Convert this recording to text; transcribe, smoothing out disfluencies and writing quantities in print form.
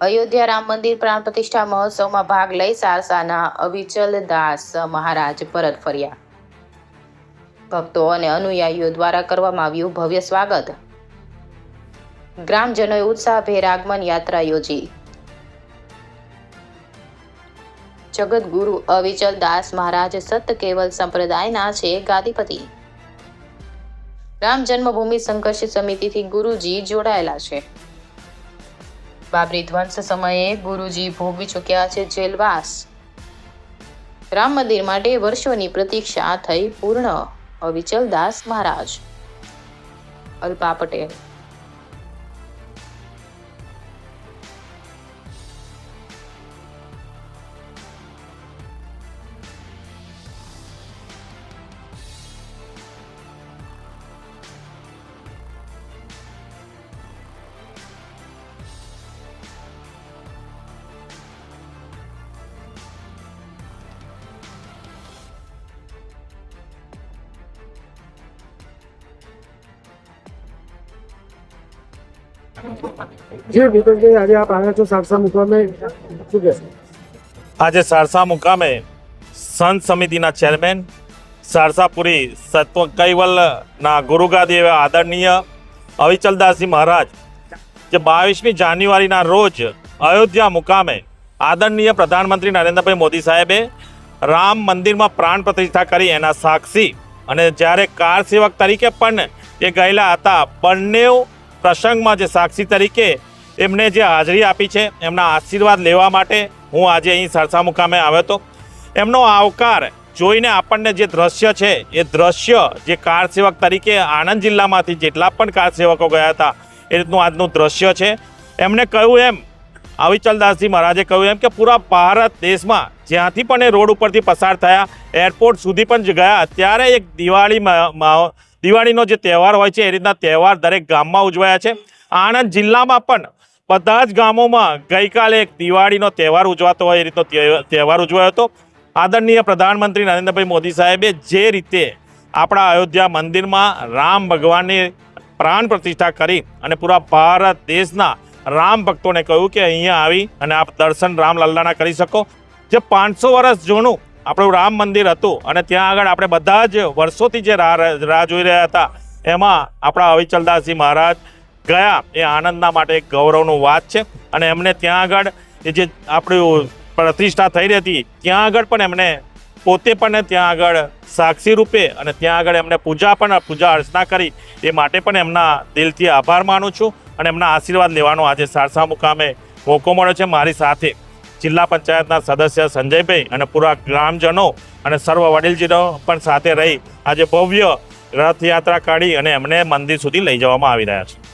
અયોધ્યા રામ મંદિર પ્રાણ પ્રતિષ્ઠા મહોત્સવમાં ભાગ લઈ સારસાના અવિચલ દાસ મહારાજ પરત ફર્યા. ભક્તો અને અનુયાયીઓ દ્વારા કરવામાં આવ્યું ભવ્ય સ્વાગત. ગ્રામજનોએ ઉત્સાહભેર આગમન યાત્રા યોજી. જગતગુરુ અવિચલ દાસ મહારાજ સત કેવલ સંપ્રદાયના છે ગાદીપતિ. રામ જન્મભૂમિ સંઘર્ષ સમિતિથી ગુરુજી જોડાયેલા છે. બાબરી ધ્વંસ સમયે ગુરુજી ભોગવી ચૂક્યા છે જેલવાસ. રામ મંદિર માટે વર્ષોની પ્રતીક્ષા થઈ પૂર્ણ. અવિચલ દાસ મહારાજ. અલ્પા પટેલ. जी बिल्कुल जी, आज आप आए છો સારસા મુકામે, શું કહેશો? આજે સારસા મુકામે સંત સમિતિના ચેરમેન સારસાપુરી સત્વ કૈવલના ગુરુગાદી એવા આદરણીય અવિચલદાસજી મહારાજ જે 22મી જાન્યુઆરીના રોજ અયોધ્યા મુકામે આદરણીય પ્રધાનમંત્રી નરેન્દ્રભાઈ મોદી સાહેબે રામ મંદિરમાં પ્રાણ પ્રતિષ્ઠા કરી એના સાક્ષી અને જ્યારે કાર સેવક તરીકે પણ એ ગયેલા હતા, બંને પ્રસંગમાં જે સાક્ષી તરીકે એમને જે હાજરી આપી છે એમના આશીર્વાદ લેવા માટે હું આજે અહીં સારસા મુકામે આવ્યો હતો. એમનો આવકાર જોઈને આપણને જે દ્રશ્ય છે એ દ્રશ્ય જે કાર સેવક તરીકે આણંદ જિલ્લામાંથી જેટલા પણ કાર સેવકો ગયા હતા એ રીતનું આજનું દ્રશ્ય છે. એમણે કહ્યું એમ, અવિચલદાસજી મહારાજે કહ્યું એમ કે પૂરા ભારત દેશમાં જ્યાંથી પણ એ રોડ ઉપરથી પસાર થયા, એરપોર્ટ સુધી પણ ગયા, ત્યારે એક દિવાળીનો જે તહેવાર હોય છે એ રીતના તહેવાર દરેક ગામમાં ઉજવાયા છે. આણંદ જિલ્લામાં પણ બધા જ ગામોમાં ગઈકાલે એક દિવાળીનો તહેવાર ઉજવાતો હોય એ રીતનો તહેવાર ઉજવાયો હતો. આદરણીય પ્રધાનમંત્રી નરેન્દ્રભાઈ મોદી સાહેબે જે રીતે આપણા અયોધ્યા મંદિરમાં રામ ભગવાનની પ્રાણ પ્રતિષ્ઠા કરી અને પૂરા ભારત દેશના રામ ભક્તોને કહ્યું કે અહીંયા આવી અને આપ દર્શન રામલલ્લાના કરી શકો. જે 500 વર્ષ જૂનું આપણું રામ મંદિર હતું અને ત્યાં આગળ આપણે બધા જ વર્ષોથી જે રાહ જોઈ રહ્યા હતા, એમાં આપણા અવિચલદાસજી મહારાજ ગયા એ આનંદના માટે એક ગૌરવનું વાત છે. અને એમને ત્યાં આગળ એ જે આપણી પ્રતિષ્ઠા થઈ રહી હતી ત્યાં આગળ પણ એમને પોતે પણ ત્યાં આગળ સાક્ષી રૂપે અને ત્યાં આગળ એમને પૂજા અર્ચના કરી. એ માટે પણ એમના દિલથી આભાર માનું છું અને એમના આશીર્વાદ લેવાનો આજે સારસા મુકામે મોકો મળ્યો છે. મારી સાથે જિલ્લા પંચાયતના સદસ્ય સંજયભાઈ અને પૂરા ગ્રામજનો અને સર્વ વડીલજીનો પણ સાથે રહી આજે ભવ્ય રથયાત્રા કાઢી અને એમને મંદિર સુધી લઈ જવામાં આવી રહ્યા છે.